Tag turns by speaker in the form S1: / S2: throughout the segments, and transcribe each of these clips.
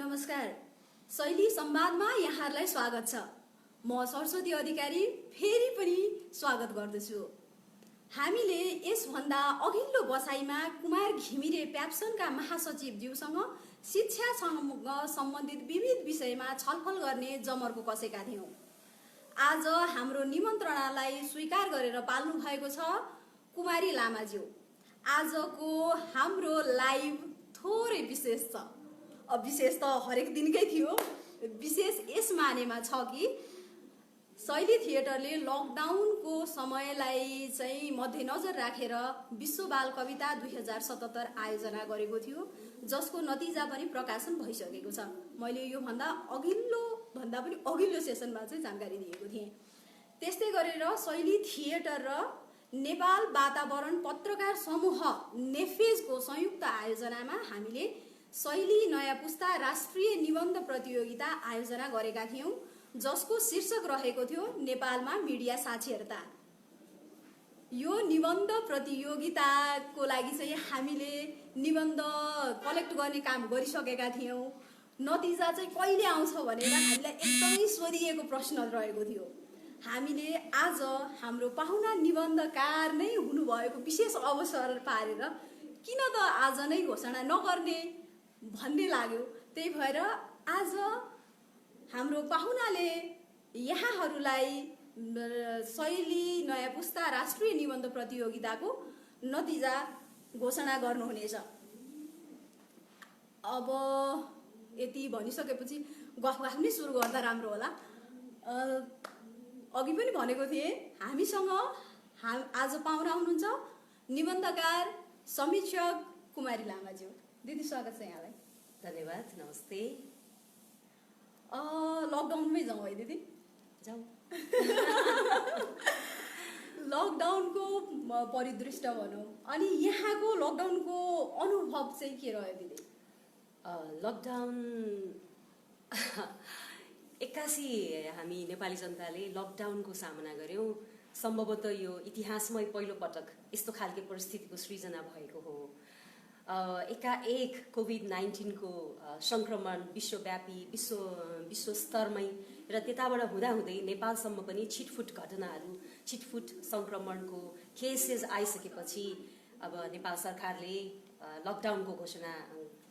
S1: नमस्कार। शैली संवादमा यहाँहरूलाई स्वागत छ। म सरस्वती अधिकारी फेरि पनि स्वागत गर्दछु। हामीले यसभन्दा अघिल्लो बसाइमा कुमार घिमिरे प्याप्सनका महासचिव ज्यूसँग शिक्षासँग सम्बन्धित विविध विषयमा छलफल गर्ने जमर्को कसेका थियौँ। आज हाम्रो निमन्त्रणालाई स्वीकार गरेर पाल्नु भएको छ कुमारी लामाज्यू। आजको हाम्रो लाइभ थोरै विशेष छ। विशेष त हरेक दिनकै थियो, विशेष यस मानेमा छ कि शैली थिएटरले लकडाउनको समयलाई चाहिँ मध्यनजर राखेर विश्व बाल कविता 2077 आयोजना गरेको थियो, जसको नतिजा पनि प्रकाशन भइसकेको छ। मैले यो भन्दा पनि अघिल्लो सेसनमा चाहिँ जानकारी दिएको थिएँ। त्यस्तै गरेर शैली थिएटर र नेपाल वातावरण पत्रकार समूह नेफेजको संयुक्त आयोजनामा हामीले शैली नयाँ पुस्ता राष्ट्रिय निबन्ध प्रतियोगिता आयोजना गरेका थियौँ, जसको शीर्षक रहेको थियो नेपालमा मिडिया साक्षरता। यो निबन्ध प्रतियोगिताको लागि चाहिँ हामीले निबन्ध कलेक्ट गर्ने काम गरिसकेका थियौँ। नतिजा चाहिँ कहिले आउँछ भनेर हामीलाई एकदमै सोधिएको प्रश्न रहेको थियो। हामीले आज हाम्रो पाहुना निबन्धकार नै हुनुभएको विशेष अवसर पारेर किन त आज नै घोषणा नगर्ने भन्ने लाग्यो। त्यही भएर आज हाम्रो पाहुनाले यहाँहरूलाई शैली नयाँ पुस्ता राष्ट्रिय निबन्ध प्रतियोगिताको नतिजा घोषणा गर्नुहुनेछ। अब यति भनिसकेपछि गफ नै सुरु गर्दा राम्रो होला। अघि पनि भनेको थिएँ, हामीसँग आज पाहुना हुनुहुन्छ निबन्धकार समीक्षक कुमारी लामाज्यू। दिदी स्वागत छ यहाँलाई।
S2: धन्यवाद। नमस्ते।
S1: लकडाउनमै जाउँ है दिदी।
S2: जाउँ।
S1: लकडाउनको परिदृष्ट भनौँ, अनि यहाँको लकडाउनको अनुभव चाहिँ के रह्यो दिदी?
S2: लकडाउन एक्कासी हामी नेपाली जनताले लकडाउनको सामना गऱ्यौँ। सम्भवतः यो इतिहासमै पहिलो पटक यस्तो खालको परिस्थितिको सृजना भएको हो। एकाएक कोभिड-19 को संक्रमण विश्वव्यापी विश्व स्तरमै र त्यताबाट हुँदाहुँदै नेपालसम्म पनि छिटफुट घटनाहरू, छिटफुट संक्रमणको केसेस आइसकेपछि अब नेपाल सरकारले लकडाउनको घोषणा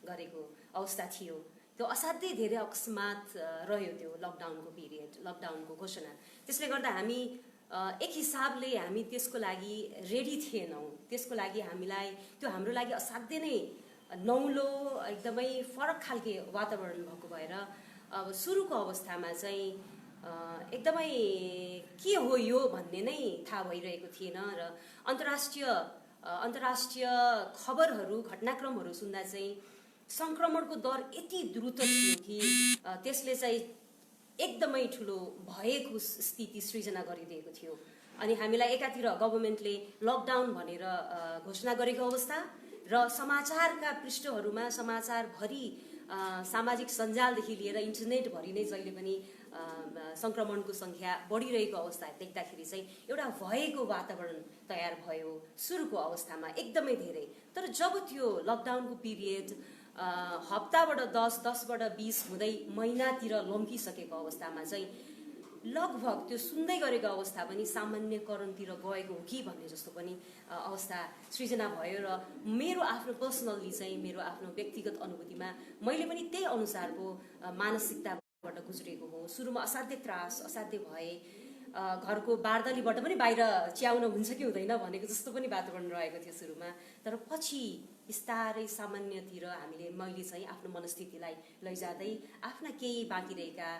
S2: गरेको अवस्था थियो। त्यो असाध्यै धेरै अकस्मात रह्यो त्यो लकडाउनको पिरियड, लकडाउनको घोषणा। त्यसले गर्दा हामी एक हिसाबले हामी त्यसको लागि रेडी थिएनौँ। त्यसको लागि हामीलाई त्यो हाम्रो लागि असाध्यै नै नौलो, एकदमै फरक खालके वातावरण भएको भएर अब सुरुको अवस्थामा चाहिँ एकदमै के हो यो भन्ने नै थाहा भइरहेको थिएन। र अन्तर्राष्ट्रिय खबरहरू, घटनाक्रमहरू सुन्दा चाहिँ संक्रमणको दर यति द्रुत थियो कि त्यसले चाहिँ एकदमै ठुलो भएको स्थिति सृजना गरिदिएको थियो। अनि हामीलाई एकातिर गभर्मेन्टले लकडाउन भनेर घोषणा गरेको अवस्था र समाचारका पृष्ठहरूमा समाचारभरि सामाजिक सञ्जालदेखि लिएर इन्टरनेटभरि नै जहिले पनि संक्रमणको सङ्ख्या बढिरहेको अवस्था देख्दाखेरि चाहिँ एउटा भयको वातावरण तयार भयो सुरुको अवस्थामा एकदमै धेरै। तर जब त्यो लकडाउनको पिरियड हप्ताबाट 10बाट 20 हुँदै महिनातिर लम्किसकेको अवस्थामा चाहिँ लगभग त्यो सुन्दै गरेको अवस्था पनि सामान्यकरणतिर गएको हो कि भन्ने जस्तो पनि अवस्था सृजना भयो। र मेरो आफ्नो पर्सनल्ली चाहिँ मेरो आफ्नो व्यक्तिगत अनुभूतिमा मैले पनि त्यही अनुसारको मानसिकताबाट गुज्रेको हो। सुरुमा असाध्यै त्रास, असाध्यै भए, घरको बार्दलीबाट पनि बाहिर च्याउन हुन्छ कि हुँदैन भनेको जस्तो पनि वातावरण रहेको थियो सुरुमा। तर पछि बिस्तारै सामान्यतिर मैले चाहिँ आफ्नो मनस्थितिलाई लैजाँदै आफ्ना केही बाँकी रहेका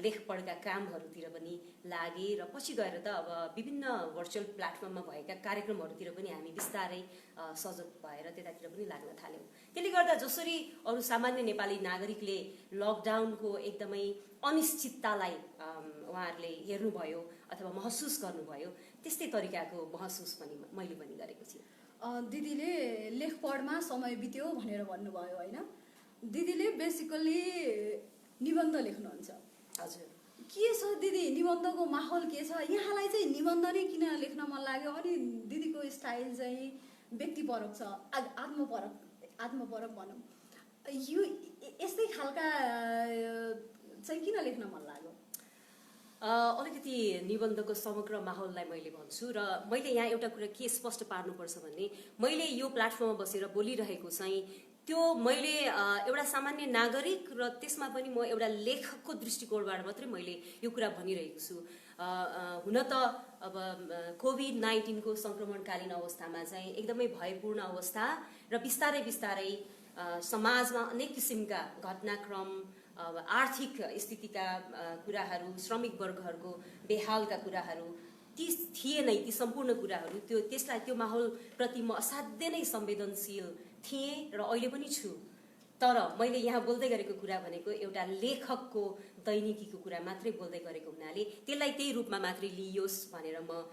S2: लेखपढका कामहरूतिर पनि लागे र पछि गएर त अब विभिन्न भर्चुअल प्लेटफर्ममा भएका कार्यक्रमहरूतिर पनि हामी बिस्तारै सजग भएर त्यतातिर पनि लाग्न थाल्यौँ। त्यसले गर्दा जसरी अरू सामान्य नेपाली नागरिकले लकडाउनको एकदमै अनिश्चिततालाई उहाँहरूले हेर्नुभयो अथवा महसुस गर्नुभयो, त्यस्तै तरिकाको महसुस पनि मैले पनि गरेको थिएँ।
S1: दिदीले लेखपढमा समय बित्यो भनेर भन्नुभयो होइन? दिदीले बेसिकली निबन्ध लेख्नुहुन्छ।
S2: हजुर।
S1: के छ दिदी निबन्धको माहौल के छ? यहाँलाई चाहिँ निबन्ध नै किन लेख्न मन लाग्यो? अनि दिदीको स्टाइल चाहिँ व्यक्तिपरक छ, आत्मपरक भनौँ। यो यस्तै खालका किन लेख्न मन लाग्यो?
S2: अलिकति निबन्धको समग्र माहौललाई मैले भन्छु र मैले यहाँ एउटा कुरा के स्पष्ट पार्नुपर्छ भने मैले यो प्लेटफर्ममा बसेर बोलिरहेको चाहिँ त्यो मैले एउटा सामान्य नागरिक र त्यसमा पनि म एउटा लेखकको दृष्टिकोणबाट मात्रै मैले यो कुरा भनिरहेको छु। हुन त अब कोभिड-19 को सङ्क्रमणकालीन अवस्थामा चाहिँ एकदमै भयपूर्ण अवस्था र बिस्तारै बिस्तारै समाजमा अनेक किसिमका घटनाक्रम, आर्थिक स्थितिका कुराहरू, श्रमिक वर्गहरूको बेहालका कुराहरू ती थिए नै, ती सम्पूर्ण कुराहरू त्यो माहौलप्रति म असाध्यै नै संवेदनशील थिएँ र अहिले पनि छु। तर मैले यहाँ बोल्दै गरेको कुरा भनेको एउटा लेखकको दैनिकीको कुरा मात्रै बोल्दै गरेको हुनाले त्यसलाई त्यही रूपमा मात्रै लिइयोस् भनेर म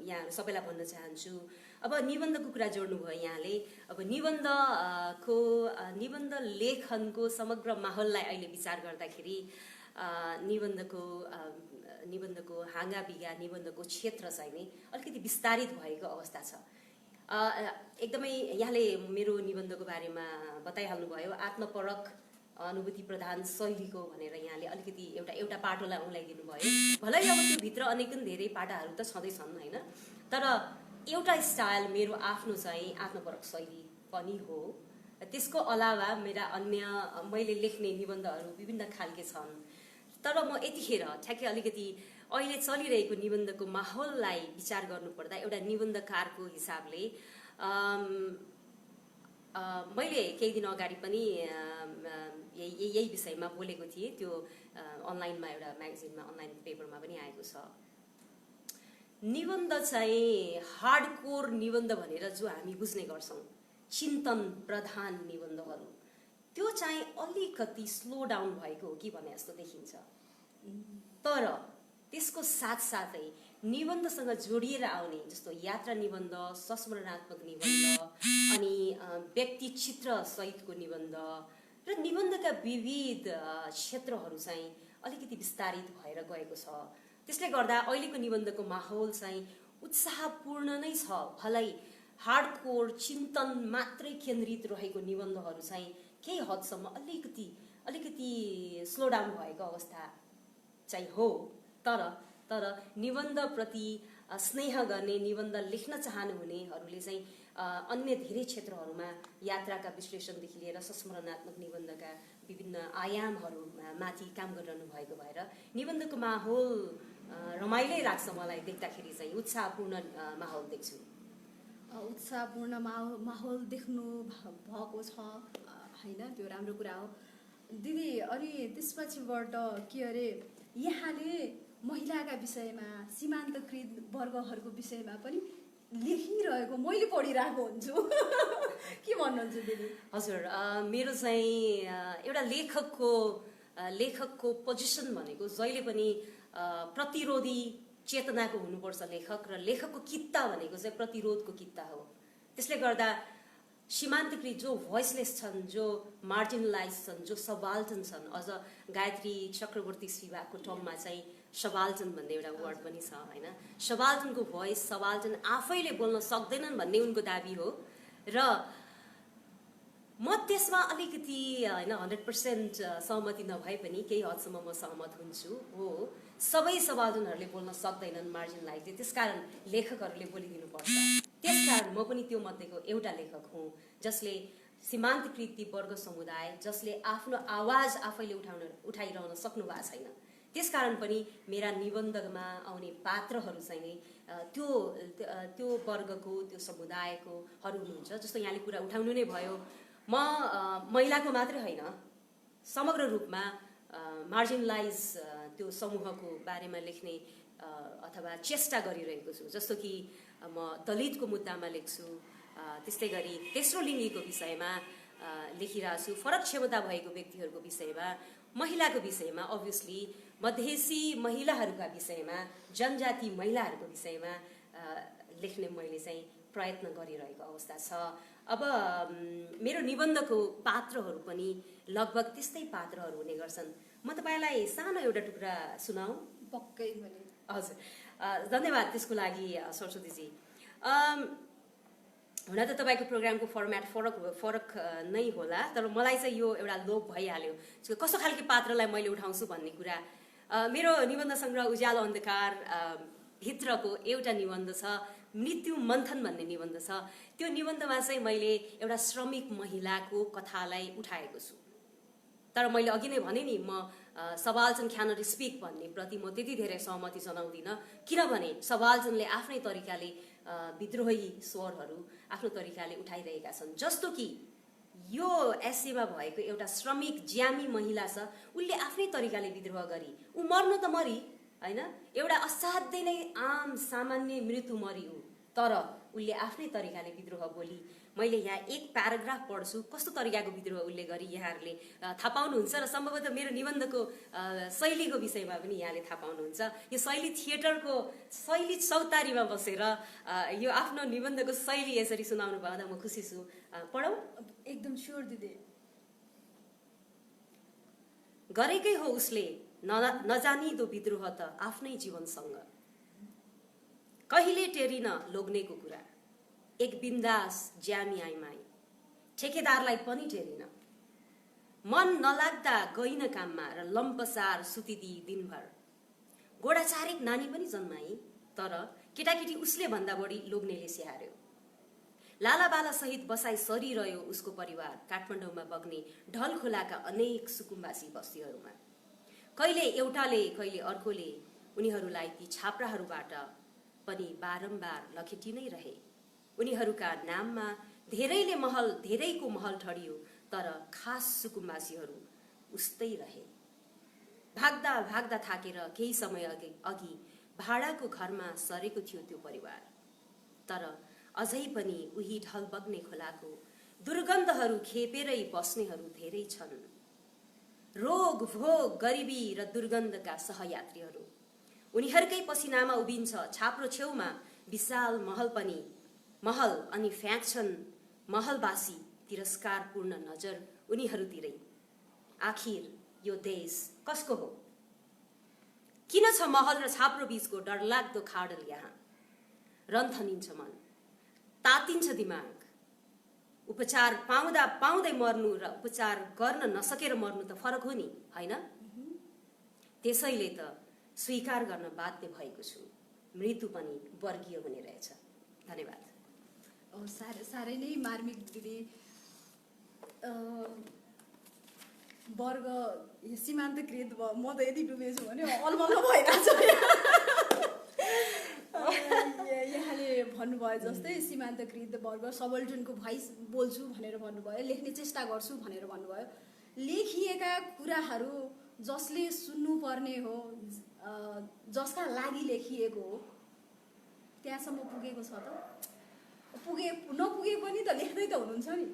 S2: यहाँ सबैलाई भन्न चाहन्छु। अब निबन्धको कुरा जोड्नुभयो यहाँले। अब निबन्ध लेखनको समग्र माहौललाई अहिले विचार गर्दाखेरि निबन्धको हाँगाबिगा, निबन्धको क्षेत्र चाहिँ नि अलिकति विस्तारित भएको अवस्था छ। एकदमै यहाँले मेरो निबन्धको बारेमा बताइहाल्नुभयो, आत्मपरक अनुभूति प्रधान शैलीको भनेर यहाँले अलिकति एउटा पाटोलाई औँलाइदिनु भयो। भलै अब त्यो भित्र अनेक धेरै पाटाहरू त छँदैछन् होइन, तर एउटा स्टाइल मेरो आफ्नो चाहिँ आत्मपरक शैली पनि हो। त्यसको अलावा मेरा अन्य मैले लेख्ने निबन्धहरू विभिन्न खालके छन्। तर म यतिखेर ठ्याक्कै अलिकति अहिले चलिरहेको निबन्धको माहौललाई विचार गर्नुपर्दा एउटा निबन्धकारको हिसाबले मैले केही दिन अगाडि पनि यही विषयमा बोलेको थिएँ। त्यो अनलाइनमा एउटा म्यागजिनमा, अनलाइन पेपरमा पनि आएको छ। निबन्ध चाहिँ हार्डकोर निबन्ध भनेर जो हामी बुझ्ने गर्छौँ, चिन्तन प्रधान निबन्धहरू, त्यो चाहिँ अलिकति स्लो डाउन भएको हो कि भने जस्तो देखिन्छ। तर त्यसको साथसाथै निबन्धसँग जोडिएर आउने जस्तो यात्रा निबन्ध, संस्मरणात्मक निबन्ध, अनि व्यक्ति चित्र सहितको निबन्ध र निबन्धका विविध क्षेत्रहरू चाहिँ अलिकति विस्तारित भएर गएको छ। त्यसले गर्दा अहिलेको निबन्धको माहौल चाहिँ उत्साहपूर्ण नै छ। भलै हार्डकोर चिन्तन मात्रै केन्द्रित रहेको निबन्धहरू चाहिँ केही हदसम्म अलिकति स्लो डाउन भएको अवस्था चाहिँ हो। तर निबन्धप्रति स्नेह गर्ने, निबन्ध लेख्न चाहनुहुनेहरूले चाहिँ अन्य धेरै क्षेत्रहरूमा यात्राका विश्लेषणदेखि लिएर संस्मरणात्मक निबन्धका विभिन्न आयामहरूमाथि काम गरिरहनु भएको भएर निबन्धको माहौल रमाइलै लाग्छ। मलाई देख्दाखेरि चाहिँ उत्साहपूर्ण माहौल देख्छु।
S1: उत्साहपूर्ण माहौल देख्नु भएको छ होइन, त्यो राम्रो कुरा हो। दिदी, अनि त्यसपछिबाट के अरे यहाँले महिलाका विषयमा, सीमान्तकृत वर्गहरूको विषयमा पनि लेखिरहेको मैले पढिरहेको हुन्छु। के भन्नुहुन्छ दिदी?
S2: हजुर, मेरो चाहिँ एउटा लेखकको पोजिसन भनेको जहिले पनि प्रतिरोधी चेतनाको हुनुपर्छ लेखक, र लेखकको कित्ता भनेको चाहिँ प्रतिरोधको कित्ता हो। त्यसले गर्दा सीमान्तकृत जो भोइसलेस छन्, जो मार्जिनलाइज छन्, जो सबाल्टन छन्, अझ गायत्री चक्रवर्ती स्पिवाकको टर्ममा चाहिँ सबाल्टन भन्ने एउटा वर्ड पनि छ होइन। सबाल्टनको भोइस, सबाल्टन आफैले बोल्न सक्दैनन् भन्ने उनको दाबी हो र म त्यसमा अलिकति होइन 100% सहमति नभए पनि केही हदसम्म म सहमत हुन्छु। हो, सबै सबाल्टनहरूले बोल्न सक्दैनन् मार्जिनलाइजले, त्यसकारण लेखकहरूले बोलिदिनुपर्छ। त्यसकारण म पनि त्यो मध्येको एउटा लेखक हुँ जसले सीमान्तकृत वर्ग समुदाय, जसले आफ्नो आवाज आफैले उठाइरहन सक्नु भएको छैन। त्यसकारण पनि मेरा निबन्धमा आउने पात्रहरू चाहिँ नै त्यो वर्गको, त्यो समुदायकोहरू हुनुहुन्छ। जस्तो यहाँले कुरा उठाउनु नै भयो, म महिलाको मात्रै होइन, समग्र रूपमा मार्जिनलाइज त्यो समूहको बारेमा लेख्ने अथवा चेष्टा गरिरहेको छु। जस्तो कि म दलितको मुद्दामा लेख्छु, त्यस्तै गरी तेस्रो लिङ्गीको विषयमा लेखिरहेको छु, फरक क्षमता भएको व्यक्तिहरूको विषयमा, महिलाको विषयमा, अभियसली मधेसी महिलाहरूका विषयमा, जनजाति महिलाहरूको विषयमा लेख्ने मैले चाहिँ प्रयत्न गरिरहेको अवस्था छ। अब मेरो निबन्धको पात्रहरू पनि लगभग त्यस्तै पात्रहरू हुने गर्छन्। म तपाईँलाई सानो एउटा टुक्रा सुनाऊ?
S1: पक्कै पनि।
S2: हजुर, धन्यवाद त्यसको लागि सरस्वतीजी। हुन त तपाईँको प्रोग्रामको फर्मेट फरक नै होला, तर मलाई चाहिँ यो एउटा लोभ भइहाल्यो कस्तो खालको पात्रलाई मैले उठाउँछु भन्ने कुरा। मेरो निबन्ध सङ्ग्रह उज्यालो अन्धकार भित्रको एउटा निबन्ध छ, मृत्यु मन्थन भन्ने निबन्ध छ। त्यो निबन्धमा चाहिँ मैले एउटा श्रमिक महिलाको कथालाई उठाएको छु। तर मैले अघि नै भने नि, म सबाल्चन क्यानट स्पिक भन्ने प्रति म त्यति धेरै सहमति जनाउँदिनँ, किनभने सबाल्चनले आफ्नै तरिकाले विद्रोही स्वरहरू आफ्नो तरिकाले उठाइरहेका छन्। जस्तो कि यो एसेमा भएको एउटा श्रमिक ज्यामी महिला छ, उसले आफ्नै तरिकाले विद्रोह गरी, ऊ मर्न त मरी होइन, एउटा असाध्यै नै आम सामान्य मृत्यु मरी ऊ, तर उसले आफ्नै तरिकाले विद्रोह बोली। मैले यहाँ एक प्याराग्राफ पढ्छु, कस्तो तरिकाको विद्रोह उसले गरी यहाँहरूले थाहा पाउनुहुन्छ र सम्भवतः मेरो निबन्धको शैलीको विषयमा पनि यहाँले थाहा पाउनुहुन्छ। यो शैली थिएटरको शैली चौतारीमा बसेर यो आफ्नो निबन्धको शैली यसरी सुनाउनु पाउँदा म खुसी छु। पढौँ?
S1: एकदम स्योर दिदी।
S2: गरेकै हो उसले नजानिदो विद्रोह त आफ्नै जीवनसँग, कहिले टेरिन लोग्नेको कुरा, एक बिन्दास ज्यामी आइमाई, ठेकेदारलाई पनि टेरिन, मन नलाग्दा गइन काममा र लम्पसार सुतिदी दिनभर, गोडाचारिक नानी पनि जन्माई, तर केटाकेटी उसले भन्दा बढी लोग्नेले स्याहार्यो। लालाबाला सहित बसाई सरिरह्यो उसको परिवार काठमाडौँमा बग्ने ढलखोलाका अनेक सुकुम्बासी बस्तीहरूमा। कहिले एउटाले कहिले अर्कोले उनीहरूलाई ती छाप्राहरूबाट पनि बारम्बार लखेटी नै रहे। उनीहरूका नाममा धेरैको महल ठडियो, तर खास सुकुम्बासीहरू उस्तै रहे। भाग्दा भाग्दा थाकेर केही समय अघि भाडाको घरमा सरेको थियो त्यो परिवार, तर अझै पनि उही ढल बग्ने खोलाको दुर्गन्धहरू खेपेरै बस्नेहरू धेरै छन्। रोग भोग गरिबी र दुर्गन्धका सहयात्रीहरू, उनीहरूकै पसिनामा उभिन्छ छाप्रो छेउमा विशाल महल अनि फ्याँक्छन् महलवासी तिरस्कारपूर्ण नजर उनीहरूतिरै। आखिर यो देश कसको हो? किन छ महल र छाप्रो बीचको डरलाग्दो खाडल? यहाँ रन्थनिन्छ मन, तातिन्छ दिमाग। उपचार पाउँदै मर्नु र उपचार गर्न नसकेर मर्नु त फरक हो नि, होइन? त्यसैले त स्वीकार गर्न बाध्य भएको छु, मृत्यु पनि वर्गीय हुने रहेछ। धन्यवाद।
S1: साह्रै नै मार्मिक दिदी। वर्ग सीमान्तकृत भयो, म त यदि डुबेछु भने अलमल्ल भइरहेछ। यहाँले भन्नुभयो जस्तै सीमान्तकृत वर्ग, सबल्टनको भोइस बोल्छु भनेर भन्नुभयो, लेख्ने चेष्टा गर्छु भनेर भन्नुभयो। लेखिएका कुराहरू जसले सुन्नुपर्ने हो, जसका लागि लेखिएको हो, त्यहाँसम्म पुगेको छ त? नपुगे पनि त लेख्दै त हुनुहुन्छ नि,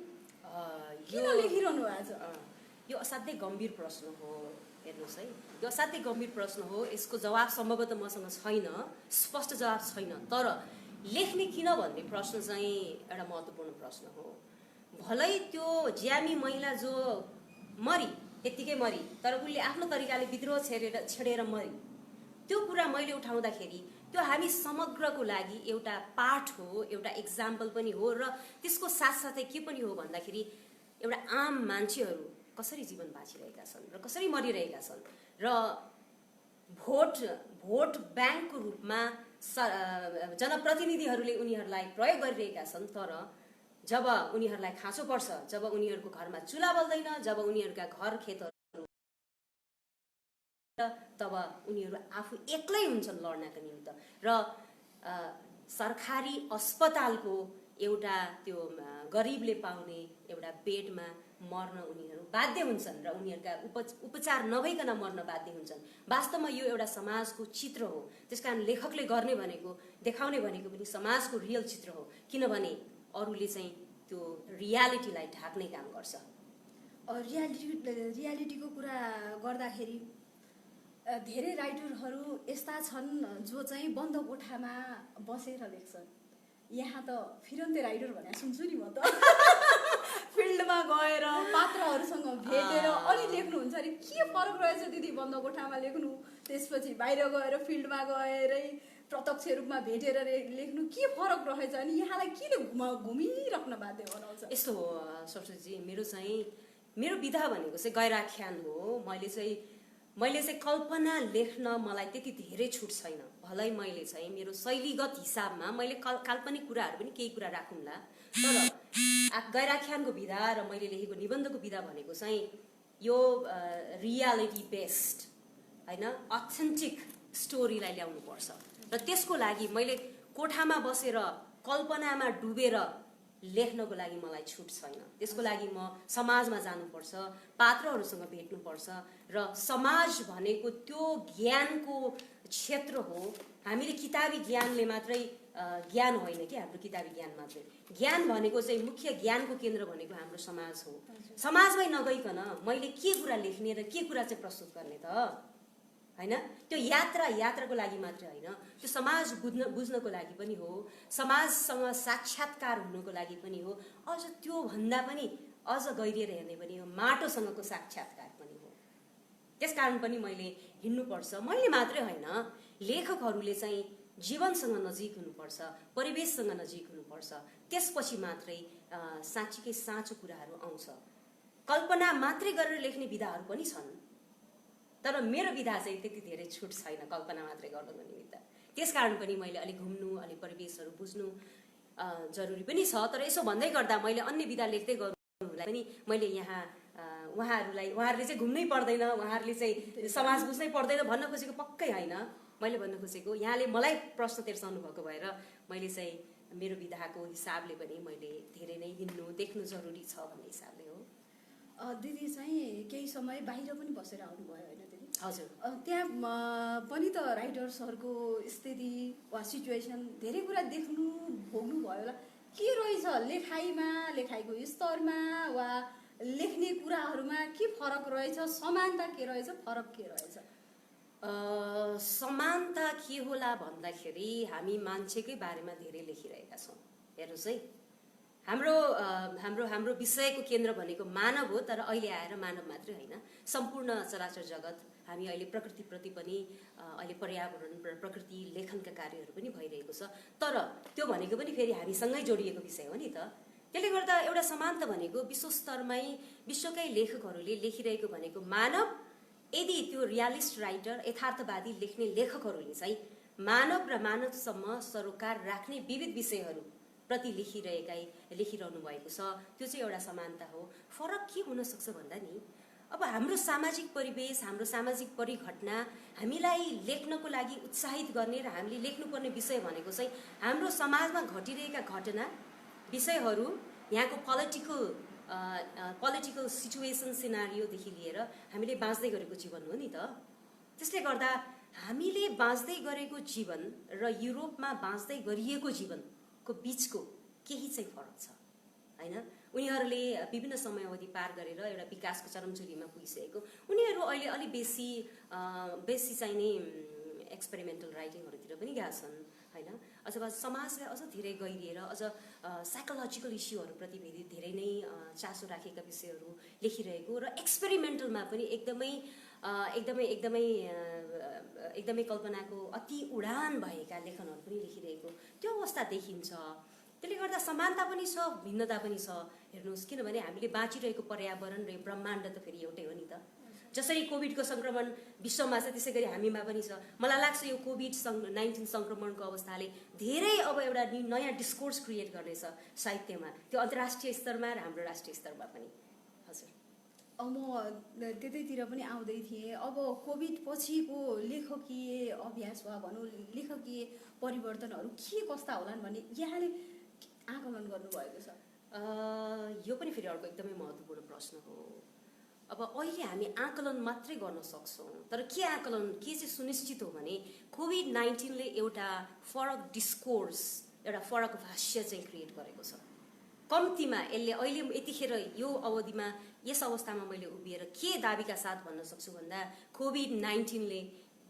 S1: किन लेखिरहनु भएको छ?
S2: यो असाध्यै गम्भीर प्रश्न हो। हेर्नुहोस् है, यो असाध्यै गम्भीर प्रश्न हो। यसको जवाब सम्भवतः मसँग छैन, स्पष्ट जवाब छैन। तर लेख्ने किन भन्ने प्रश्न चाहिँ एउटा महत्त्वपूर्ण प्रश्न हो। भलै त्यो ज्यामी महिला जो मरी, यत्तिकै मरी, तर उसले आफ्नो तरिकाले विद्रोह छेडेर मरी, त्यो कुरा मैले उठाउँदाखेरि त्यो हामी समग्रको लागि एउटा पाठ हो, एउटा इक्जाम्पल पनि हो, र त्यसको साथसाथै के पनि हो भन्दाखेरि एउटा आम मान्छेहरू कसरी जीवन बाँचिरहेका छन् र कसरी मरिरहेका छन्, र भोट ब्याङ्कको रूपमा जनप्रतिनिधिहरूले उनीहरूलाई प्रयोग गरिरहेका छन्। तर जब उनीहरूलाई खाँचो पर्छ, जब उनीहरूको घरमा चुल्हा बल्दैन, जब उनीहरूका घर खेतहरू, तब उनीहरू आफू एक्लै हुन्छन् लड्नका निमित्त। र सरकारी अस्पतालको एउटा त्यो गरिबले पाउने एउटा बेडमा मर्न उनीहरू बाध्य हुन्छन् र उनीहरूका उपचार नभइकन मर्न बाध्य हुन्छन्। वास्तवमा यो एउटा समाजको चित्र हो। त्यसकारण लेखकले गर्ने भनेको, देखाउने भनेको पनि समाजको रियल चित्र हो, किनभने अरूले चाहिँ त्यो रियालिटीलाई ढाक्ने काम गर्छ।
S1: रियालिटीको कुरा गर्दाखेरि धेरै राइटरहरू यस्ता छन् जो चाहिँ बन्द कोठामा बसेर लेख्छन्। यहाँ त फिरन्ते राइटर भने सुन्छु नि म त। फिल्डमा गएर पात्रहरूसँग भेटेर अनि लेख्नुहुन्छ अरे के फरक रहेछ दिदी बन्द कोठामा लेख्नु, त्यसपछि बाहिर गएर फिल्डमा गएरै प्रत्यक्ष रूपमा भेटेर लेख्नु के फरक रहेछ अनि यहाँलाई किन घुमिराख्न बाध्य बनाउँछ?
S2: यस्तो हो सरस्वतीजी, मेरो विधा भनेको चाहिँ गैराख्यान हो। मैले चाहिँ कल्पना लेख्न मलाई त्यति धेरै छुट छैन। भलै मैले चाहिँ मेरो शैलीगत हिसाबमा मैले काल्पनिक कुराहरू पनि केही कुरा राखौँला, तर गैराख्यानको विधा र मैले लेखेको निबन्धको विधा भनेको चाहिँ यो रियालिटी बेस्ड होइन, अथेन्टिक स्टोरीलाई ल्याउनुपर्छ। र त्यसको लागि मैले कोठामा बसेर कल्पनामा डुबेर लेख्नको लागि मलाई छुट छैन। त्यसको लागि म समाजमा जानुपर्छ, पात्रहरूसँग भेट्नुपर्छ र समाज भनेको त्यो ज्ञानको क्षेत्र हो। हामीले किताबी ज्ञानले मात्रै ज्ञान होइन कि हाम्रो किताबी ज्ञान मात्रै ज्ञान भनेको चाहिँ मुख्य ज्ञानको केन्द्र भनेको हाम्रो समाज हो। समाजमै नगइकन मैले के कुरा लेख्ने र के कुरा चाहिँ प्रस्तुत गर्ने त हैन? त्यो यात्राको लागि मात्रै होइन, त्यो समाज बुझ्नको लागि पनि हो, समाजसँग साक्षात्कार हुनुको लागि पनि हो, अझ त्यो भन्दा पनि अझ गहिरिएर हेर्ने पनि हो, माटोसँगको साक्षात्कार पनि हो। त्यसकारण पनि मैले हिँड्नुपर्छ। मैले मात्रै होइन, लेखकहरूले चाहिँ जीवनसँग नजिक हुनुपर्छ, परिवेशसँग नजिक हुनुपर्छ। त्यसपछि मात्रै साँच्चीकै साँचो कुराहरू आउँछ। कल्पना मात्रै गरेर लेख्ने विधाहरू पनि छन्, तर मेरो विधा चाहिँ त्यति धेरै छुट छैन कल्पना मात्रै गर्नको निमित्त। त्यसकारण पनि मैले अलिक घुम्नु, अलिक परिवेशहरू बुझ्नु जरुरी पनि छ। तर यसो भन्दै गर्दा मैले अन्य विधा लेख्दै गर्नुलाई पनि मैले यहाँ उहाँहरूले चाहिँ घुम्नै पर्दैन, उहाँहरूले चाहिँ समाज बुझ्नै पर्दैन भन्न खोजेको पक्कै होइन। मैले भन्न खोजेको यहाँले मलाई प्रश्न तेर्साउनु भएको भएर मैले चाहिँ मेरो विधाको हिसाबले पनि मैले धेरै नै हिँड्नु देख्नु जरुरी छ भन्ने हिसाबले हो।
S1: दिदी चाहिँ केही समय बाहिर पनि बसेर आउनुभयो होइन दिदी?
S2: हजुर।
S1: त्यहाँ पनि त राइटर्सहरूको स्थिति वा सिचुएसन धेरै कुरा देख्नु भोग्नु भयो होला। के रहेछ लेखाइमा, लेखाइको स्तरमा वा लेख्ने कुराहरूमा के फरक रहेछ? समानता के रहेछ, फरक के रहेछ?
S2: समानता के होला भन्दाखेरि हामी मान्छेकै बारेमा धेरै लेखिरहेका छौँ। हेर्नुहोस् है, हाम्रो विषयको केन्द्र भनेको मानव हो, तर अहिले आएर मानव मात्रै होइन, सम्पूर्ण चराचर जगत। हामी अहिले प्रकृतिप्रति पनि अहिले पर्यावरण र प्रकृति लेखनका कार्यहरू पनि भइरहेको छ, तर त्यो भनेको पनि फेरि हामीसँगै जोडिएको विषय हो नि त। त्यसले गर्दा एउटा समानता भनेको विश्वस्तरमै विश्वकै लेखकहरूले लेखिरहेको भनेको मानव। यदि त्यो रियालिस्ट राइटर, यथार्थवादी लेख्ने लेखकहरूले चाहिँ मानव र मानवसम्म सरोकार राख्ने विविध विषयहरू प्रति लेखिरहनु भएको छ, त्यो चाहिँ एउटा समानता हो। फरक के हुन सक्छ भन्दा नि, अब हाम्रो सामाजिक परिवेश, हाम्रो सामाजिक परिघटना हामीलाई लेख्नको लागि उत्साहित गर्ने र हामीले लेख्नुपर्ने विषय भनेको चाहिँ हाम्रो समाजमा घटिरहेका घटना, विषयहरू, यहाँको पोलिटिकल सिचुएसन सिनारियोदेखि लिएर हामीले बाँच्दै गरेको जीवन हो नि त। त्यसले गर्दा हामीले बाँच्दै गरेको जीवन र युरोपमा बाँच्दै गरिएको जीवनको बिचको केही चाहिँ फरक छ हैन? उनीहरूले विभिन्न समयावधि पार गरेर एउटा विकासको चरमचुरीमा पुगिसकेको, उनीहरू अहिले अलि बेसी चाहिँ नि एक्सपेरिमेन्टल राइटिङहरूतिर पनि गएका छन् हैन? अथवा समाजलाई अझ धेरै गहिरिएर अझ साइकोलोजिकल इस्युहरूप्रति धेरै नै चासो राखेका विषयहरू लेखिरहेको र एक्सपेरिमेन्टलमा पनि एकदमै कल्पनाको अति उडान भएका लेखनहरू पनि लेखिरहेको त्यो अवस्था देखिन्छ। त्यसले गर्दा समानता पनि छ, भिन्नता पनि छ। हेर्नुहोस्, किनभने हामीले बाँचिरहेको पर्यावरण र ब्रह्माण्ड त फेरि एउटै हो नि त। जसरी कोभिडको संक्रमण विश्वमा छ, त्यसै गरी हामीमा पनि छ। मलाई लाग्छ यो कोभिड-19 संक्रमणको अवस्थाले धेरै अब एउटा नयाँ डिस्कोर्स क्रिएट गर्नेछ साहित्यमा, त्यो अन्तर्राष्ट्रिय स्तरमा र हाम्रो राष्ट्रिय स्तरमा पनि। हजुर,
S1: म त्यतैतिर पनि आउँदै थिएँ। अब कोभिड पछिको लेखकीय अभ्यास वा भनौँ लेखकीय परिवर्तनहरू के कस्ता होलान् भन्ने यहाँले आकलन गर्नुभएको छ?
S2: यो पनि फेरि अर्को एकदमै महत्त्वपूर्ण प्रश्न हो। अब अहिले हामी आकलन मात्रै गर्न सक्छौँ, तर के चाहिँ सुनिश्चित हो भने कोभिड-19ले एउटा फरक डिस्कोर्स, एउटा फरक भाष्य चाहिँ क्रिएट गरेको छ। कम्तीमा यसले अहिले यतिखेर यो अवधिमा यस अवस्थामा मैले उभिएर के दाबीका साथ भन्न सक्छु भन्दा कोभिड-19ले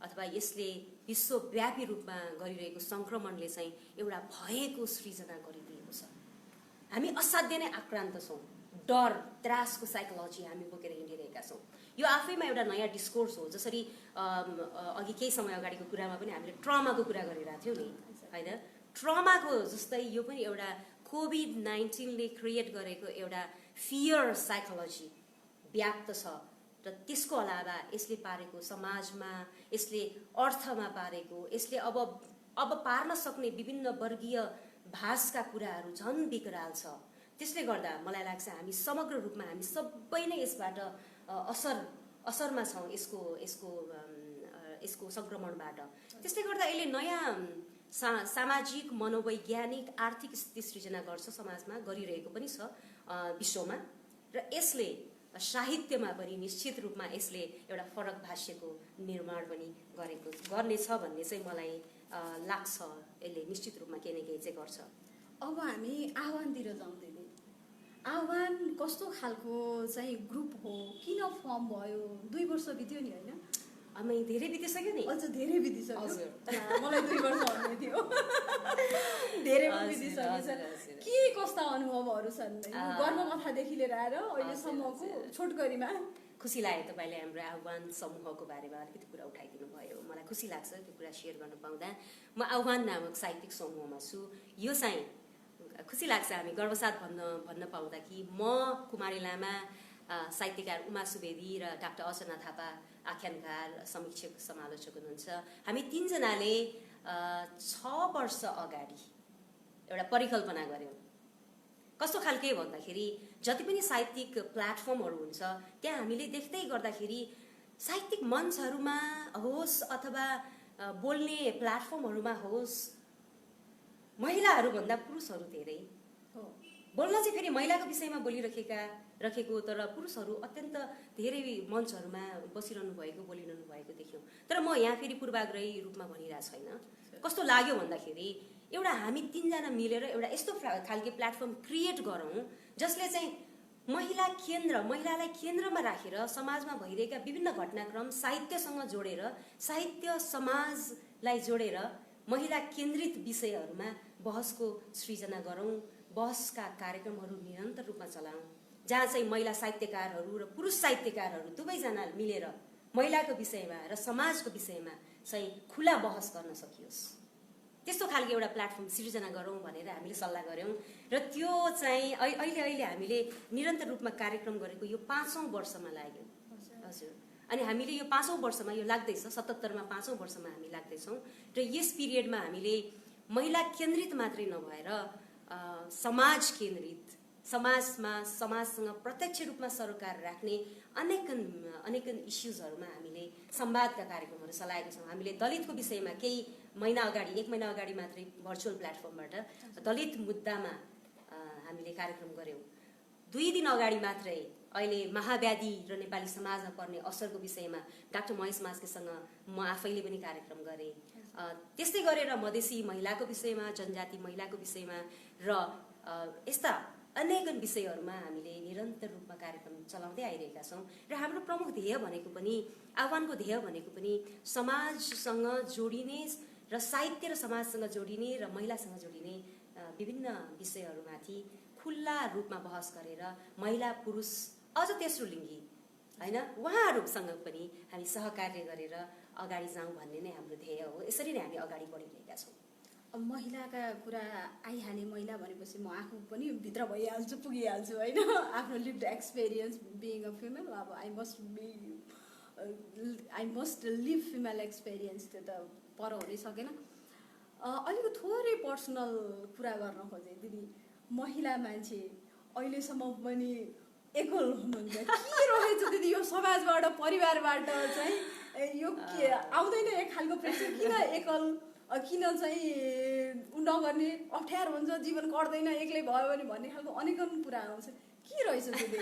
S2: अथवा यसले विश्वव्यापी रूपमा गरिरहेको संक्रमणले चाहिँ एउटा भयको सृजना गरिदिएको छ। हामी असाध्य नै आक्रान्त छौँ, डर त्रासको साइकोलोजी हामी बोकेर हिँडिरहेका छौँ। यो आफैमा एउटा नयाँ डिस्कोर्स हो। जसरी अघि केही समय अगाडिको कुरामा पनि हामीले ट्रमाको कुरा गरिरहेको थियौँ नि, होइन? ट्रमाको जस्तै यो पनि एउटा कोभिड-19ले क्रिएट गरेको एउटा फियर साइकोलोजी व्याप्त छ र त्यसको अलावा यसले पारेको समाजमा, यसले अर्थमा पारेको, यसले अब पार्न सक्ने विभिन्न वर्गीय भाषका कुराहरू झन् विकराल छ। त्यसले गर्दा मलाई लाग्छ हामी समग्र रूपमा हामी सबै नै यसबाट असरमा छौँ यसको सङ्क्रमणबाट। त्यसले गर्दा यसले नयाँ सामाजिक, मनोवैज्ञानिक, आर्थिक स्थिति सृजना गर्छ, समाजमा गरिरहेको पनि छ विश्वमा। र यसले साहित्यमा पनि निश्चित रूपमा यसले एउटा फरक भाष्यको निर्माण पनि गर्नेछ भन्ने चाहिँ मलाई लाग्छ। यसले निश्चित रूपमा केही न केही चाहिँ गर्छ।
S1: अब हामी आह्वानतिर जाउँदैनौँ। आह्वान कस्तो खालको चाहिँ ग्रुप हो, किन फर्म भयो? 2 वर्ष बित्यो नि, होइन?
S2: हामी धेरै बितिसक्यो नि।
S1: अझ धेरै बितिसक्यो। मलाई 2 वर्ष भन्ने थियो। धेरै बितिसकेछ। के कस्ता अनुभवहरू छन् गर्भकथादेखि लिएर आएर अहिलेसम्मको छोटकरीमा?
S2: खुसी लाग्यो तपाईँले हाम्रो आह्वान समूहको बारेमा अलिकति कुरा उठाइदिनु भयो। मलाई खुसी लाग्छ त्यो कुरा सेयर गर्न पाउँदा। म आह्वान नामक साहित्यिक समूहमा छु। यो चाहिँ खुसी लाग्छ हामी गर्वसाथ भन्न पाउँदा कि म, कुमारी लामा, साहित्यकार उमा सुवेदी र डाक्टर अर्चना थापा आख्यानकार, समीक्षक, समालोचक हुनुहुन्छ। हामी 3 जनाले 6 वर्ष अगाडि एउटा परिकल्पना गऱ्यौँ। कस्तो खालके भन्दाखेरि जति पनि साहित्यिक प्लेटफर्महरू हुन्छ त्यहाँ हामीले देख्दै गर्दाखेरि साहित्यिक मञ्चहरूमा होस् अथवा बोल्ने प्लेटफर्महरूमा होस्, महिलाहरूभन्दा पुरुषहरू धेरै हो। बोल्न चाहिँ फेरि महिलाको विषयमा बोलिरहेको तर पुरुषहरू अत्यन्त धेरै मञ्चहरूमा बसिरहनु भएको, बोलिरहनु भएको देख्यौँ। तर म यहाँ फेरि पूर्वाग्रही रूपमा भनिरहेको छैन। कस्तो लाग्यो भन्दाखेरि एउटा हामी 3 जना मिलेर एउटा यस्तो खालके प्लेटफर्म क्रिएट गरौँ जसले चाहिँ महिलालाई केन्द्रमा राखेर समाजमा भइरहेका विभिन्न घटनाक्रम साहित्यसँग जोडेर, साहित्य समाजलाई जोडेर महिला केन्द्रित विषयहरूमा बहसको सृजना गरौँ, बहसका कार्यक्रमहरू निरन्तर रूपमा चलाऊँ, जहाँ चाहिँ महिला साहित्यकारहरू र पुरुष साहित्यकारहरू दुवैजना मिलेर महिलाको विषयमा र समाजको विषयमा चाहिँ खुला बहस गर्न सकियोस्। त्यस्तो खालको एउटा प्लेटफर्म सृजना गरौँ भनेर हामीले सल्लाह गऱ्यौँ। र त्यो चाहिँ अहिले हामीले निरन्तर रूपमा कार्यक्रम गरेको यो 5औं वर्षमा लाग्यो। हजुर। अनि हामीले यो 5औं वर्षमा यो लाग्दैछ, 77मा 5औं वर्षमा हामी लाग्दैछौँ। र यस पिरियडमा हामीले महिला केन्द्रित मात्रै नभएर समाज केन्द्रित, समाजसँग प्रत्यक्ष रूपमा सरोकार राख्ने अनेकन इस्युजहरूमा हामीले संवादका कार्यक्रमहरू चलाएका छौँ। हामीले दलितको विषयमा केही महिना अगाडि, 1 महिना अगाडि मात्रै भर्चुअल प्लेटफर्मबाट दलित मुद्दामा हामीले कार्यक्रम गऱ्यौँ। 2 दिन अगाडि मात्रै अहिले महाव्याधि र नेपाली समाजमा पर्ने असरको विषयमा डाक्टर महेश मास्केसँग म आफैले पनि कार्यक्रम गरेँ। त्यस्तै गरेर मधेसी महिलाको विषयमा, जनजाति महिलाको विषयमा र यस्ता अनेकन विषयहरूमा हामीले निरन्तर रूपमा कार्यक्रम चलाउँदै आइरहेका छौँ। र हाम्रो प्रमुख ध्येय भनेको पनि, आह्वानको ध्येय भनेको पनि समाजसँग जोडिने र साहित्य र समाजसँग जोडिने र महिलासँग जोडिने विभिन्न विषयहरूमाथि खुल्ला रूपमा बहस गरेर महिला, पुरुष, अझ तेस्रो लिङ्गी, होइन, उहाँहरूसँग पनि हामी सहकार्य गरेर अगाडि जाउँ भन्ने नै हाम्रो ध्येय हो। यसरी नै हामी अगाडि बढिरहेका छौँ।
S1: अब महिलाका कुरा आइहाले, महिला भनेपछि म आफू पनि भित्र भइहाल्छु, पुगिहाल्छु, होइन? आफ्नो lived experience being a female, अब I must live female experience. त्यो त पर हुनै सकेन। अलिक थोरै पर्सनल कुरा गर्न खोजेँ दिदी। महिला मान्छे अहिलेसम्म पनि एकल हुनुहुन्छ। के रहेछ दिदी यो समाजबाट, परिवारबाट चाहिँ यो के आउँदैन एक खालको प्रेसर? किन एकल, किन चाहिँ नगर्ने, अप्ठ्यारो हुन्छ, जीवन कट्दैन एक्लै भयो भने भन्ने खालको अनेकन कुरा आउँछ। के रहेछ दिदी?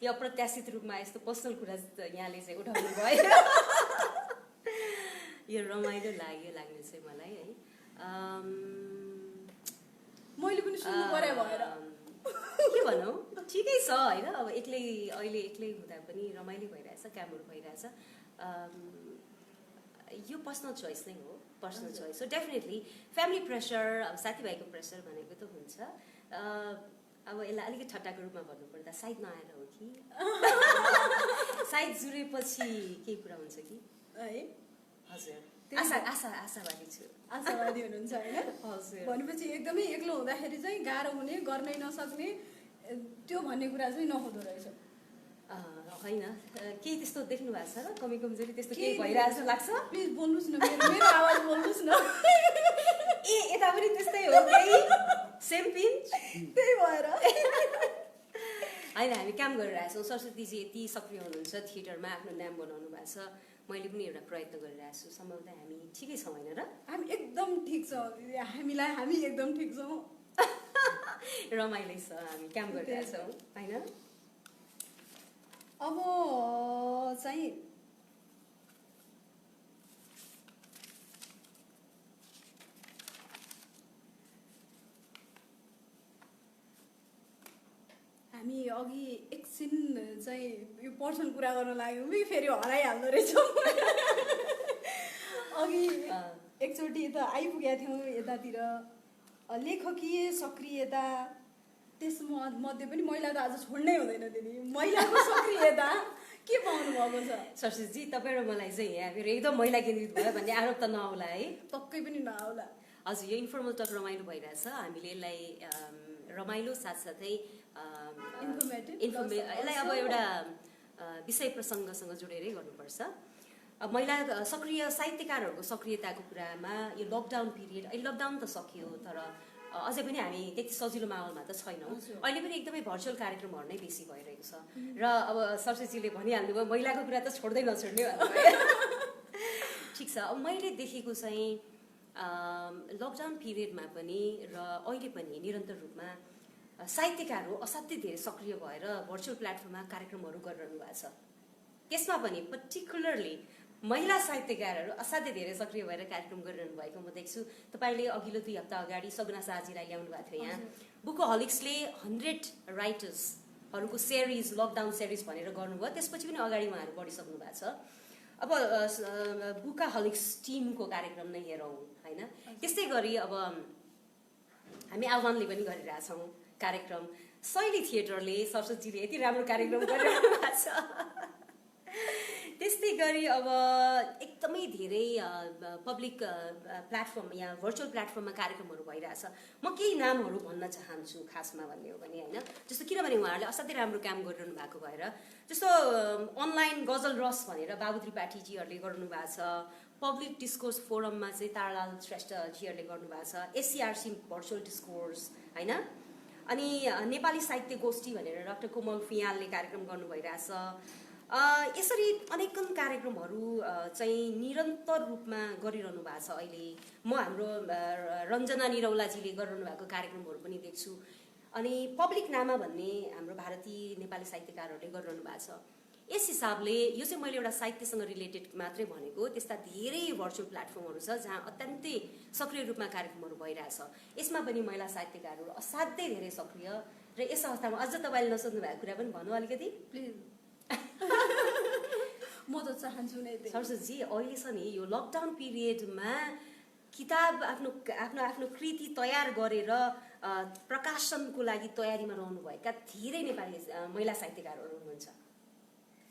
S2: यो अप्रत्याशित रूपमा यस्तो पर्सनल कुरा यहाँले चाहिँ उठाउनु भयो। यो रमाइलो लाग्ने चाहिँ मलाई, है।
S1: मैले पनि सुन्नु पर्यो भएर
S2: के भनौँ, ठिकै छ, होइन? अब अहिले एक्लै हुँदा पनि रमाइलो भइरहेछ, कामहरू भइरहेछ। यो पर्सनल चोइस नै हो, पर्सनल चोइस हो। डेफिनेटली फ्यामिली प्रेसर, अब साथीभाइको प्रेसर भनेको त हुन्छ। अब यसलाई अलिकति ठट्टाको रूपमा भन्नुपर्दा सायद नआएर हो कि सायद जुरेपछि केही कुरा हुन्छ कि
S1: है
S2: हजुर आशावादी छु
S1: आशावादी हुनुहुन्छ होइन
S2: हजुर
S1: भनेपछि एकदमै एक्लो हुँदाखेरि चाहिँ गाह्रो हुने गर्नै नसक्ने त्यो भन्ने कुरा चाहिँ नहुँदो रहेछ
S2: होइन केही त्यस्तो देख्नु भएको छ र कमी कमजोरी त्यस्तो केही भइरहेको जस्तो लाग्छ
S1: प्लिज बोल्नुहोस् न मेरो आवाज बोल्नुहोस् न
S2: ए यता पनि त्यस्तै हो त्यही सेम पिन्च
S1: त्यही भएर
S2: होइन हामी काम गरिरहेको छौँ सरस्वतीजी यति सक्रिय हुनुहुन्छ थिएटरमा आफ्नो नाम बनाउनु भएको छ मैले पनि एउटा प्रयत्न गरिरहेको छु सम्भवतः हामी ठिकै छौँ होइन र
S1: हामी एकदम ठिक छौँ हामी एकदम ठिक छौँ
S2: रमाइलो छ हामी काम गरिरहेको छौँ होइन
S1: अब चाहिँ हामी अघि एकछिन चाहिँ यो पर्सनल कुरा गर्न लाग्यौँ कि फेरि हराइहाल्दो रहेछौँ अघि एकचोटि त आइपुगेका थियौँ यतातिर लेखकीय सक्रियता त्यसमध्ये पनि महिला त आज छोड्नै हुँदैन दिदी महिलाको सक्रियता के पाउनु भएको छ
S2: सरस्वतीजी तपाईँ र मलाई चाहिँ यहाँ फेरि एकदम महिला केन्द्रित भयो भन्ने आरोप त नआउला है
S1: पक्कै पनि नआउला
S2: हजुर यो इन्फर्मल टक रमाइलो भइरहेछ हामीले यसलाई रमाइलो साथसाथै यसलाई अब एउटा विषय प्रसङ्गसँग जोडेरै गर्नुपर्छ अब महिला सक्रिय साहित्यकारहरूको सक्रियताको कुरामा यो लकडाउन पिरियड अहिले लकडाउन त सकियो तर अझै पनि हामी त्यति सजिलो माहौलमा त छैनौँ अहिले पनि एकदमै भर्चुअल कार्यक्रमहरू नै बेसी भइरहेको छ र अब सरस्वतीजीले भनिहाल्नुभयो महिलाको कुरा त छोड्दै नछोड्ने भन्नुभयो ठिक छ अब मैले देखेको चाहिँ लकडाउन पिरियडमा पनि र अहिले पनि निरन्तर रूपमा साहित्यकारहरू असाध्यै धेरै सक्रिय भएर भर्चुअल प्लेटफर्ममा कार्यक्रमहरू गरिरहनु भएको छ त्यसमा पनि पर्टिकुलरली महिला साहित्यकारहरू असाध्यै धेरै सक्रिय भएर कार्यक्रम गरिरहनु भएको म देख्छु तपाईँले अघिल्लो 2 हप्ता अगाडि सगुना शाहजीलाई ल्याउनु भएको थियो यहाँ बुकहलिक्सले 100 राइटर्सहरूको सेरिज लकडाउन सेरिज भनेर गर्नुभयो त्यसपछि पनि अगाडि उहाँहरू बढिसक्नु भएको छ अब बुकहलिक्स टिमको कार्यक्रम नै हेरौँ होइन त्यस्तै गरी अब हामी आह्वानले पनि गरिरहेछौँ कार्यक्रम शैली थिएटरले सरस्वतीजीले यति राम्रो कार्यक्रम गरिरहनु भएको छ त्यस्तै गरी अब एकदमै धेरै पब्लिक प्लेटफर्म या भर्चुअल प्लेटफर्ममा कार्यक्रमहरू भइरहेछ म केही नामहरू भन्न चाहन्छु खासमा भन्ने हो भने होइन जस्तो किनभने उहाँहरूले असाध्यै राम्रो काम गरिरहनु भएको भएर जस्तो अनलाइन गजल रस भनेर बाबु त्रिपाठीजीहरूले गर्नु भएको छ पब्लिक डिस्कोर्स फोरममा चाहिँ तारालाल श्रेष्ठजीहरूले गर्नुभएको छ एससीआरसी भर्चुअल डिस्कोर्स होइन अनि नेपाली साहित्य गोष्ठी भनेर डाक्टर कोमल फियालले कार्यक्रम गर्नु भइरहेछ यसरी अनेकन कार्यक्रमहरू चाहिँ निरन्तर रूपमा गरिरहनु भएको छ अहिले म हाम्रो रञ्जना निरौलाजीले गरिरहनु भएको कार्यक्रमहरू पनि देख्छु अनि पब्लिक नामा भन्ने हाम्रो भारतीय नेपाली साहित्यकारहरूले गरिरहनु भएको छ यस हिसाबले यो चाहिँ मैले एउटा साहित्यसँग रिलेटेड मात्रै भनेको त्यस्ता धेरै भर्चुअल प्लेटफर्महरू छ जहाँ अत्यन्तै सक्रिय रूपमा कार्यक्रमहरू भइरहेछ यसमा पनि महिला साहित्यकारहरू असाध्यै धेरै सक्रिय र यस अवस्थामा अझ तपाईँले नसोध्नु भएको कुरा पनि भन्नु अलिकति
S1: प्लिज म त चाहन्छु नै
S2: सरस्वतीजी अहिले छ नि यो लकडाउन पिरियडमा किताब आफ्नो आफ्नो आफ्नो कृति तयार गरेर प्रकाशनको लागि तयारीमा रहनुभएका धेरै नेपाली महिला साहित्यकारहरू हुनुहुन्छ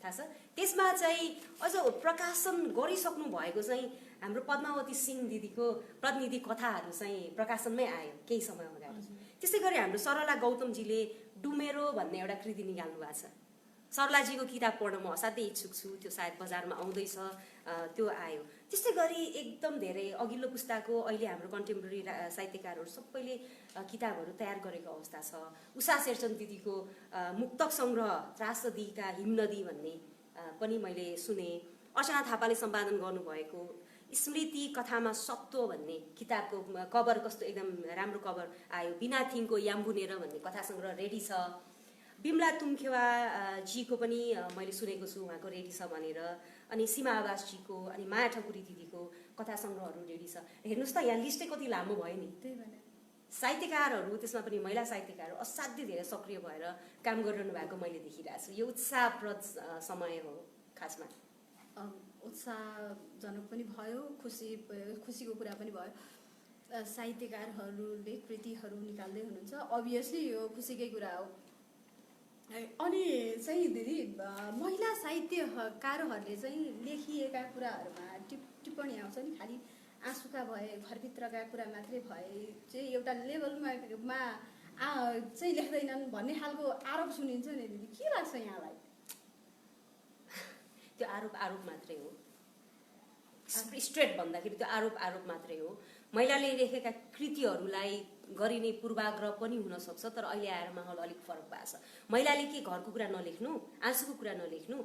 S2: थाहा छ त्यसमा चाहिँ अझ प्रकाशन गरिसक्नु भएको चाहिँ हाम्रो पद्मावती सिंह दिदीको प्रतिनिधि कथाहरू चाहिँ प्रकाशनमै आयो केही समय अगाडि त्यसै गरी हाम्रो सरला गौतमजीले डुमेरो भन्ने एउटा कृति निकाल्नु भएको छ सरलाजीको किताब पढ्न म असाध्यै इच्छुक छु त्यो सायद बजारमा आउँदैछ त्यो आयो त्यस्तै गरी एकदम धेरै अघिल्लो पुस्ताको अहिले हाम्रो कन्टेम्पोरेरी साहित्यकारहरू सबैले किताबहरू तयार गरेको अवस्था छ उषा शेरचन दिदीको मुक्तक सङ्ग्रह त्रासदीका हिमनदी भन्ने पनि मैले सुने अर्चना थापाले सम्पादन गर्नुभएको स्मृति कथामा सत्व भन्ने किताबको कभर कस्तो एकदम राम्रो कभर आयो बिना थिङको याम्बुनेर भन्ने कथा सङ्ग्रह रेडी छ बिमला तुङखेवा जीको पनि मैले सुनेको छु उहाँको रेडी छ भनेर अनि सीमा आवासजीको अनि माया ठकुरी दिदीको कथा सङ्ग्रहहरू रेडी छ हेर्नुहोस् त यहाँ लिस्टै कति लामो भयो नि
S1: त्यही भएर
S2: साहित्यकारहरू त्यसमा पनि महिला साहित्यकारहरू असाध्यै धेरै सक्रिय भएर काम गरिरहनु भएको मैले देखिरहेको छु यो उत्साहप्रद समय हो खासमा
S1: उत्साहजनक पनि भयो खुसीको कुरा पनि भयो साहित्यकारहरूले कृतिहरू निकाल्दै हुनुहुन्छ। अभियसली यो खुसीकै कुरा हो। अनि चाहिँ दिदी महिला साहित्यकारहरूले चाहिँ लेखिएका कुराहरूमा टिप्पणी आउँछ नि, खालि आँसुका भए घरभित्रका कुरा मात्रै भए चाहिँ एउटा लेभलमा चाहिँ लेख्दैनन् भन्ने खालको आरोप सुनिन्छ नि दिदी, के लाग्छ यहाँलाई?
S2: त्यो आरोप मात्रै हो, स्ट्रेट भन्दाखेरि त्यो आरोप मात्रै हो। महिलाले लेखेका कृतिहरूलाई गरिने पूर्वाग्रह पनि हुन सक्छ, तर अहिले आएर माहौल अलिक फरक भएको छ। महिलाले के घरको कुरा नलेख्नु, आँसुको कुरा नलेख्नु,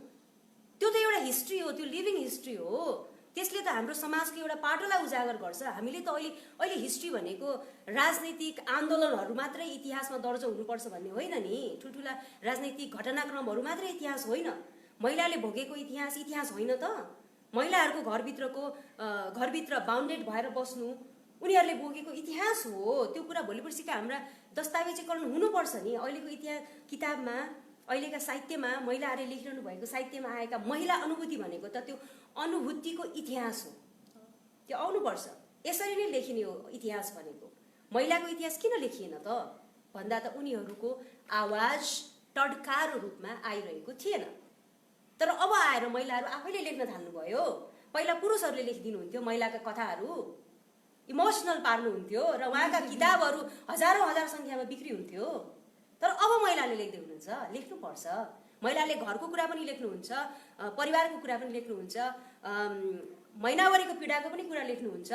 S2: त्यो त एउटा हिस्ट्री हो, त्यो लिभिङ हिस्ट्री हो। त्यसले त हाम्रो समाजको एउटा पाटोलाई उजागर गर्छ। हामीले त अहिले हिस्ट्री भनेको राजनैतिक आन्दोलनहरू मात्रै इतिहासमा दर्ज हुनुपर्छ भन्ने होइन नि, ठुल्ठुला राजनैतिक घटनाक्रमहरू मात्रै इतिहास होइन। महिलाले भोगेको इतिहास होइन त। महिलाहरूको घरभित्र बााउन्डेड भएर बस्नु उनीहरूले भोगेको इतिहास हो। त्यो कुरा भोलि पर्सिका हाम्रा दस्तावेजीकरण हुनुपर्छ नि। अहिलेको इतिहास किताबमा, अहिलेका साहित्यमा, महिलाहरूले लेखिरहनु भएको साहित्यमा आएका महिला अनुभूति भनेको त त्यो अनुभूतिको इतिहास हो, त्यो आउनुपर्छ। यसरी नै लेखिने हो इतिहास भनेको। महिलाको इतिहास किन लेखिएन त भन्दा त उनीहरूको आवाज टड्कारो रूपमा आइरहेको थिएन। तर अब आएर महिलाहरू आफैले लेख्न थाल्नुभयो। पहिला पुरुषहरूले लेखिदिनुहुन्थ्यो महिलाका कथाहरू, इमोसनल पार्नुहुन्थ्यो र उहाँका किताबहरू हजारौँ सङ्ख्यामा बिक्री हुन्थ्यो। तर अब महिलाले लेख्दै हुनुहुन्छ, लेख्नुपर्छ। महिलाले घरको कुरा पनि लेख्नुहुन्छ, परिवारको कुरा पनि लेख्नुहुन्छ, महिनावारीको पीडाको पनि कुरा लेख्नुहुन्छ,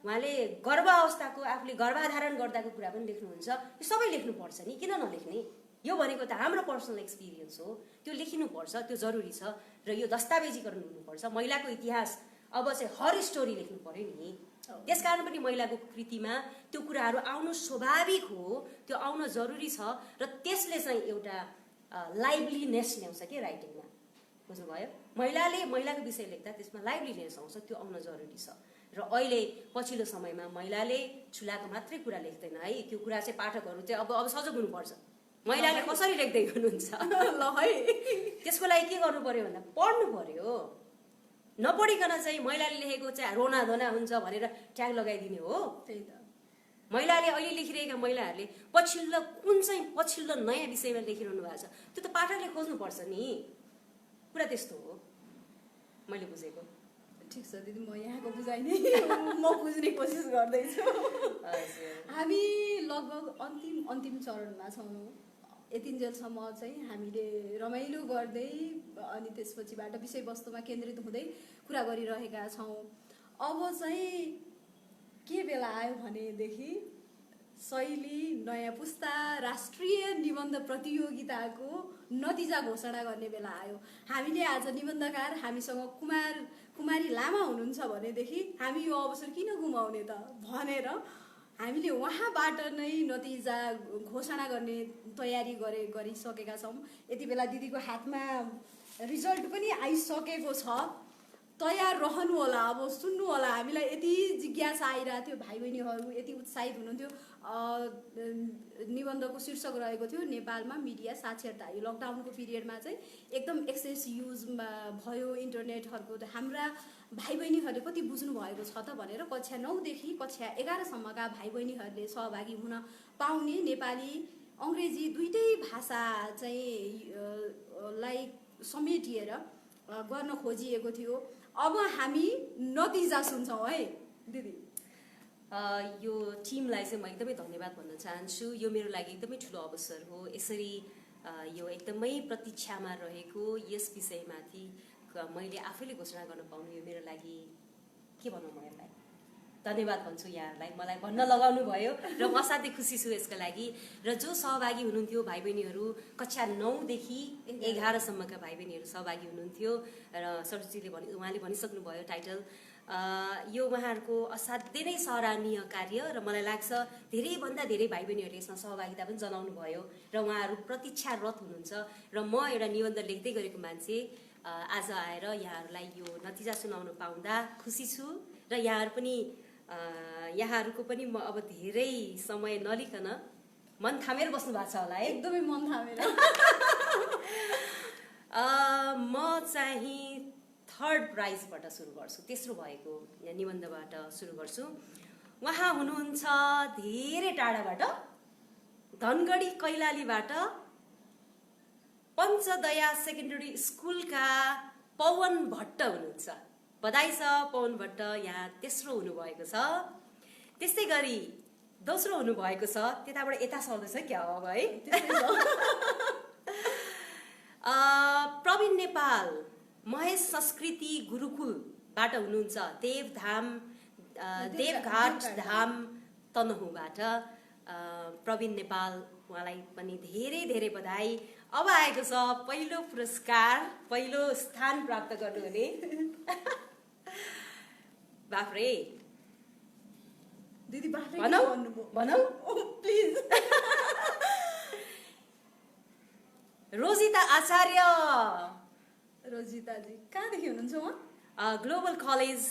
S2: उहाँले गर्भ अवस्थाको, आफूले गर्भाधारण गर्दाको कुरा पनि लेख्नुहुन्छ। यो सबै लेख्नुपर्छ नि, किन नलेख्ने? यो भनेको त हाम्रो पर्सनल एक्सपिरियन्स हो, त्यो लेखिनुपर्छ, त्यो जरुरी छ र यो दस्तावेजीकरण हुनुपर्छ। महिलाको इतिहास अब चाहिँ हर स्टोरी लेख्नु पर्यो नि। त्यसकारण पनि महिलाको कृतिमा त्यो कुराहरू आउनु स्वाभाविक हो, त्यो आउन जरुरी छ र त्यसले चाहिँ एउटा लाइभलीनेस ल्याउँछ के राइटिङमा, बुझ्नुभयो? महिलाको विषय लेख्दा त्यसमा लाइभलीनेस आउँछ, त्यो आउन जरुरी छ। र अहिले पछिल्लो समयमा महिलाले चुलाको मात्रै कुरा लेख्दैन है। त्यो कुरा चाहिँ पाठकहरू चाहिँ अब सजग हुनुपर्छ। महिलाले कसरी लेख्दै हुनुहुन्छ ल है, त्यसको लागि के गर्नु पर्यो भन्दा पढ्नु पर्यो। नपढिकन चाहिँ महिलाले लेखेको चाहिँ रोना धोना हुन्छ भनेर ट्याग लगाइदिने हो?
S1: त्यही त।
S2: महिलाले अहिले लेखिरहेका महिलाहरूले पछिल्लो नयाँ विषयमा लेखिरहनु भएको छ, त्यो त पाठकले खोज्नुपर्छ नि। कुरा त्यस्तो हो मैले बुझेको।
S1: ठिक छ दिदी, म यहाँको बुझाइ नै म बुझ्ने कोसिस गर्दैछु। हामी लगभग अन्तिम चरणमा छौँ। यतिन्जेलसम्म चाहिँ हामीले रमाइलो गर्दै अनि त्यसपछिबाट विषयवस्तुमा केन्द्रित हुँदै कुरा गरिरहेका छौँ। अब चाहिँ के बेला आयो भनेदेखि शैली नयाँ पुस्ता राष्ट्रिय निबन्ध प्रतियोगिताको नतिजा घोषणा गर्ने बेला आयो। हामीले आज निबन्धकार हामीसँग कुमारी लामा हुनुहुन्छ भनेदेखि हामी यो अवसर किन गुमाउने त भनेर हामीले उहाँबाट नै नतिजा घोषणा गर्ने तयारी गरिसकेका छौँ। यति बेला दिदीको हातमा रिजल्ट पनि आइसकेको छ। तयार रहनु होला, अब सुन्नु होला। हामीलाई यति जिज्ञासा आइरहेको थियो, भाइ बहिनीहरू यति उत्साहित हुनुहुन्थ्यो। निबन्धको शीर्षक रहेको थियो नेपालमा मिडिया साक्षरता। यो लकडाउनको पिरियडमा चाहिँ एकदम एक्सेस युजमा भयो इन्टरनेटहरूको। हाम्रा भाइ बहिनीहरूले कति बुझ्नु भएको छ त भनेर कक्षा 9 देखि कक्षा 11 सम्मका भाइ बहिनीहरूले सहभागी हुन पाउने नेपाली अङ्ग्रेजी दुईटै भाषा चाहिँ लाई समेटिएर गर्न खोजिएको थियो। अब हामी नतिजा सुन्छौँ है दिदी।
S2: यो टिमलाई चाहिँ म एकदमै धन्यवाद भन्न चाहन्छु। यो मेरो लागि एकदमै ठुलो अवसर हो। यसरी यो एकदमै प्रतीक्षामा रहेको यस विषयमाथि मैले आफैले घोषणा गर्न पाउनु यो मेरो लागि के भनौँ, म यसलाई धन्यवाद भन्छु। यहाँहरूलाई मलाई भन्न लगाउनु भयो र म असाध्यै खुसी छु यसका लागि। र जो सहभागी हुनुहुन्थ्यो भाइ बहिनीहरू, कक्षा 9 देखि 11 सम्मका भाइ बहिनीहरू सहभागी हुनुहुन्थ्यो र सरस्वतीले उहाँले भनिसक्नुभयो टाइटल। यो उहाँहरूको असाध्यै नै सराहनीय कार्य र मलाई लाग्छ धेरैभन्दा धेरै भाइ बहिनीहरूले यसमा सहभागिता पनि जनाउनु भयो र उहाँहरू प्रतीक्षारत हुनुहुन्छ। र म एउटा निबन्ध लेख्दै गरेको मान्छे आज आएर यहाँहरूलाई यो नतिजा सुनाउन पाउँदा खुसी छु। र यहाँहरूको पनि म अब धेरै समय नलिकन मन थामेर बस्नु भएको छ होला है?
S1: एकदमै मन थामेर।
S2: म चाहिँ 3rd प्राइजबाट सुरु गर्छु, तेस्रो भएको निबन्धबाट सुरु गर्छु। उहाँ हुनुहुन्छ धेरै टाढाबाट, धनगढी कैलालीबाट पञ्चदया सेकेन्डरी स्कुलका पवन भट्ट हुनुहुन्छ। बधाई छ पवन भट्ट, यहाँ तेस्रो हुनुभएको छ। त्यस्तै गरी दोस्रो हुनुभएको छ, त्यताबाट यता सर्दैछ क्या हो अब है। प्रवीण नेपाल महेश संस्कृति गुरुकुलबाट हुनुहुन्छ, देवघाट धाम तनहुँबाट प्रवीण नेपाल, उहाँलाई पनि धेरै धेरै बधाई। अब आएको छ पहिलो पुरस्कार, पहिलो स्थान प्राप्त गर्नुहुने। बाफ्रे
S1: दिदी बाफ्रे
S2: भनौ
S1: प्लिज।
S2: रोजिता आचार्य।
S1: रोजिताजी कहाँदेखि हुनुहुन्छ उहाँ?
S2: Global college